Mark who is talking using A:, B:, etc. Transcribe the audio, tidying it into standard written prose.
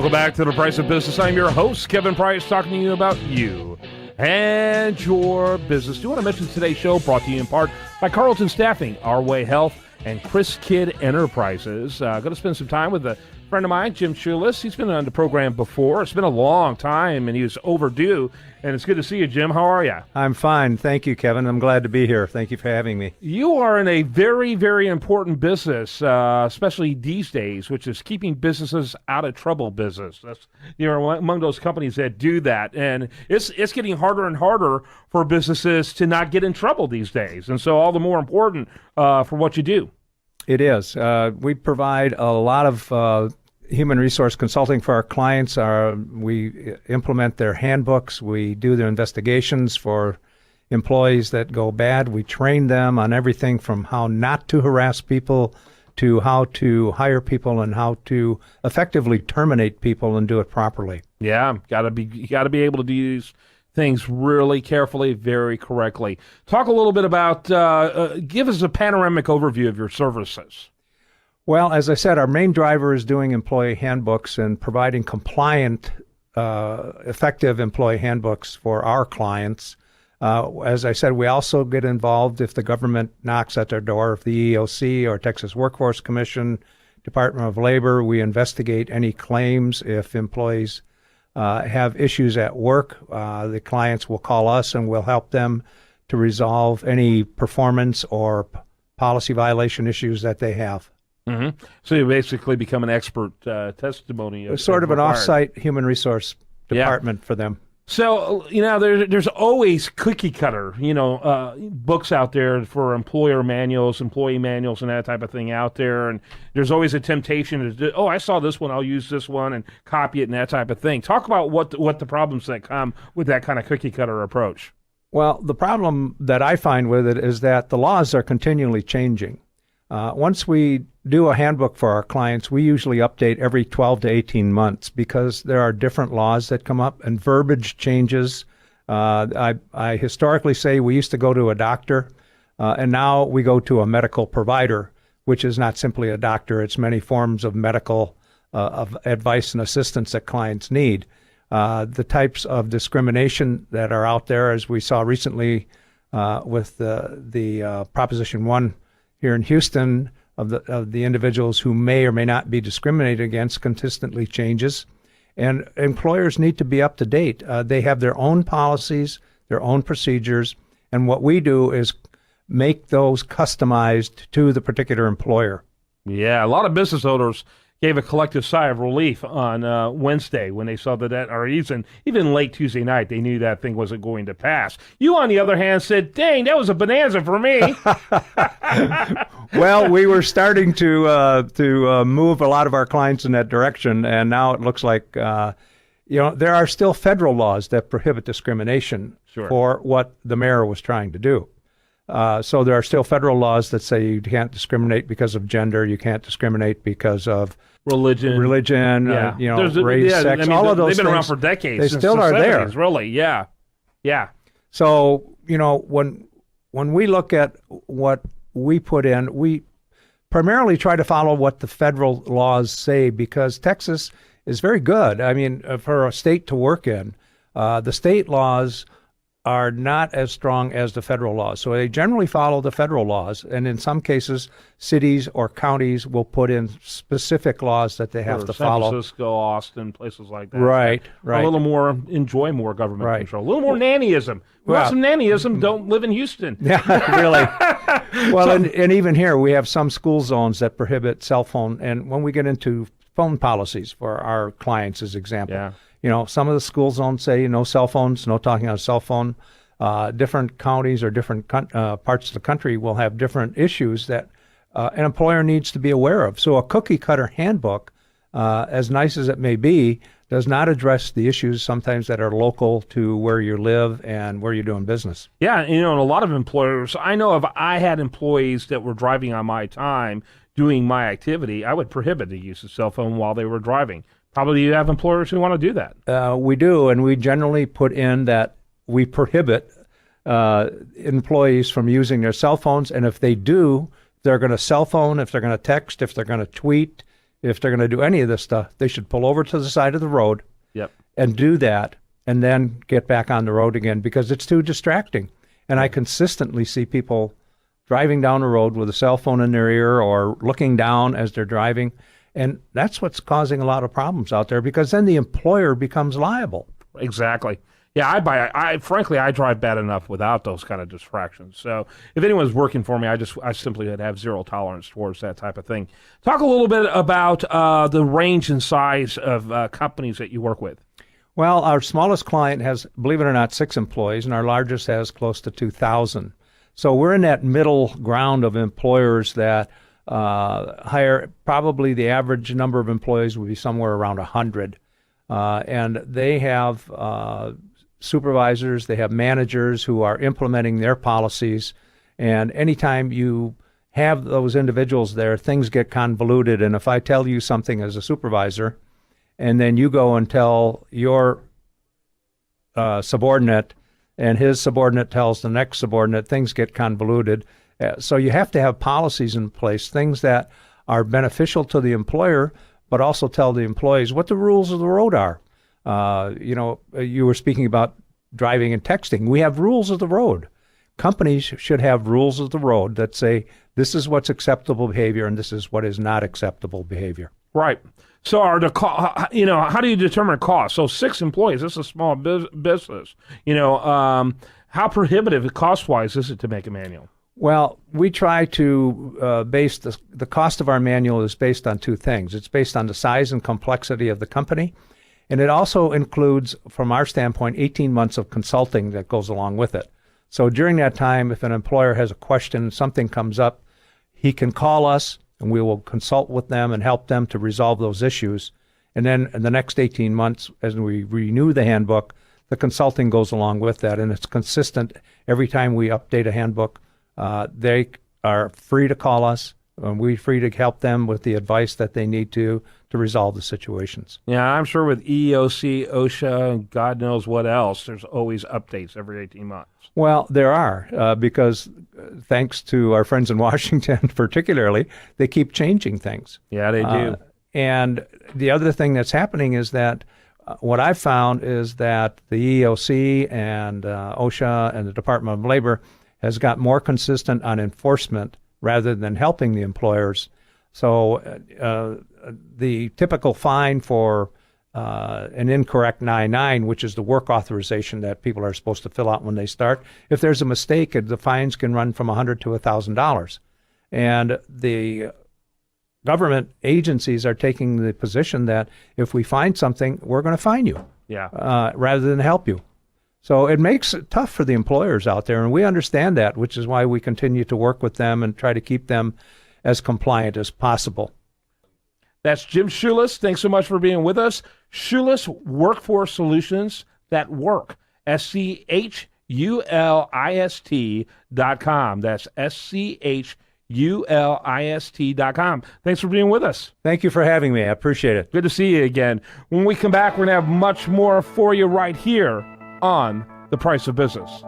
A: Welcome back to The Price of Business. I'm your host, Kevin Price, talking to you about you and your business. Do want to mention today's show brought to you in part by Carlton Staffing, Our Way Health, and Chris Kidd Enterprises. Going to spend some time with a friend of mine, Jim Schulist. He's been on the program before. It's been a long time, and he was overdue. And it's good to see you, Jim. How are you?
B: I'm fine. Thank you, Kevin. I'm glad to be here. Thank you for having me.
A: You are in a very, very important business, especially these days, which is keeping businesses out of trouble business. That's, you're among those companies that do that. And it's getting harder and harder for businesses to not get in trouble these days. And so all the more important for what you do.
B: It is. We provide a lot of human resource consulting for our clients. We implement their handbooks. We do their investigations for employees that go bad. We train them on everything from how not to harass people to how to hire people and how to effectively terminate people and do it properly.
A: Yeah, you got to be able to do these things really carefully, very correctly. Talk a little bit about, give us a panoramic overview of your services.
B: Well, as I said, our main driver is doing employee handbooks and providing compliant, effective employee handbooks for our clients. As I said, we also get involved if the government knocks at their door, if the EEOC or Texas Workforce Commission, Department of Labor, we investigate any claims. If employees have issues at work, the clients will call us and we'll help them to resolve any performance or policy violation issues that they have.
A: Mm-hmm. So you basically become an expert testimony.
B: It's sort of an off-site human resource department for them.
A: So, there's always cookie cutter, books out there for employer manuals, employee manuals, and that type of thing out there. And there's always a temptation to do, I saw this one, I'll use this one and copy it and that type of thing. Talk about what the problems that come with that kind of cookie cutter approach.
B: Well, the problem that I find with it is that the laws are continually changing. Once we do a handbook for our clients, we usually update every 12 to 18 months because there are different laws that come up and verbiage changes. I historically say we used to go to a doctor, and now we go to a medical provider, which is not simply a doctor. It's many forms of medical of advice and assistance that clients need. The types of discrimination that are out there, as we saw recently with the Proposition 1 here in Houston, of the individuals who may or may not be discriminated against, consistently changes. And employers need to be up to date. They have their own policies, their own procedures, and what we do is make those customized to the particular employer.
A: Yeah, a lot of business owners gave a collective sigh of relief on Wednesday when they saw that, or even late Tuesday night, they knew that thing wasn't going to pass. You, on the other hand, said, dang, that was a bonanza for me.
B: Well, we were starting to move a lot of our clients in that direction, and now it looks like, there are still federal laws that prohibit discrimination for what the mayor was trying to do. So there are still federal laws that say you can't discriminate because of gender, you can't discriminate because of religion, race, sex, all of those things.
A: They've been around for decades.
B: They still are there.
A: Really, yeah.
B: So, when we look at what we put in, we primarily try to follow what the federal laws say because Texas is very good. I mean, for a state to work in, the state laws are not as strong as the federal laws. So they generally follow the federal laws, and in some cases, cities or counties will put in specific laws that they have to follow.
A: San Francisco, Austin, places like that.
B: Right.
A: A little more, enjoy more government control. A little more nannyism. We want some nannyism, don't live in Houston.
B: Yeah, really. Well, and even here, we have some school zones that prohibit cell phone, and when we get into phone policies for our clients, as example, some of the school zones say no cell phones, no talking on a cell phone. Different counties or different parts of the country will have different issues that an employer needs to be aware of. So a cookie cutter handbook, as nice as it may be, does not address the issues sometimes that are local to where you live and where you're doing business.
A: Yeah, and a lot of employers, I know if I had employees that were driving on my time doing my activity, I would prohibit the use of cell phone while they were driving. Probably you have employers who want to do that.
B: We do, and we generally put in that we prohibit employees from using their cell phones, and if they do, they're going to cell phone, if they're going to text, if they're going to tweet, if they're going to do any of this stuff, they should pull over to the side of the road
A: Yep.
B: and do that, and then get back on the road again, because it's too distracting. And I consistently see people driving down the road with a cell phone in their ear or looking down as they're driving. And that's what's causing a lot of problems out there, because then the employer becomes liable.
A: Exactly. Yeah, frankly, I drive bad enough without those kind of distractions. So if anyone's working for me, I simply would have zero tolerance towards that type of thing. Talk a little bit about the range and size of companies that you work with.
B: Well, our smallest client has, believe it or not, 6 employees, and our largest has close to 2,000. So we're in that middle ground of employers that hire, probably the average number of employees would be somewhere around 100. And they have supervisors, they have managers who are implementing their policies. And anytime you have those individuals there, things get convoluted. And if I tell you something as a supervisor, and then you go and tell your subordinate, and his subordinate tells the next subordinate, things get convoluted. So you have to have policies in place, things that are beneficial to the employer, but also tell the employees what the rules of the road are. You were speaking about driving and texting. We have rules of the road. Companies should have rules of the road that say this is what's acceptable behavior and this is what is not acceptable behavior.
A: Right. So how do you determine cost? So 6 employees, this is a small business. How prohibitive cost-wise is it to make a manual?
B: Well, we try to base the cost of our manual is based on 2 things. It's based on the size and complexity of the company, and it also includes, from our standpoint, 18 months of consulting that goes along with it. So during that time, if an employer has a question, something comes up, he can call us, and we will consult with them and help them to resolve those issues. And then in the next 18 months, as we renew the handbook, the consulting goes along with that, and it's consistent every time we update a handbook. They are free to call us, and we're free to help them with the advice that they need to resolve the situations.
A: Yeah, I'm sure with EEOC, OSHA, and God knows what else, there's always updates every 18 months.
B: Well, there are, because thanks to our friends in Washington particularly, they keep changing things.
A: Yeah, they do.
B: And the other thing that's happening is that what I've found is that the EEOC and OSHA and the Department of Labor has got more consistent on enforcement rather than helping the employers. So the typical fine for an incorrect 9-9, which is the work authorization that people are supposed to fill out when they start, if there's a mistake, the fines can run from $100 to $1,000. And the government agencies are taking the position that if we find something, we're going to fine you, rather than help you. So it makes it tough for the employers out there, and we understand that, which is why we continue to work with them and try to keep them as compliant as possible.
A: That's Jim Schulist. Thanks so much for being with us. Schulist Workforce Solutions That Work. SCHULIST.com. That's SCHULIST.com. Thanks for being with us.
B: Thank you for having me. I appreciate it.
A: Good to see you again. When we come back, we're going to have much more for you right here on The Price of Business.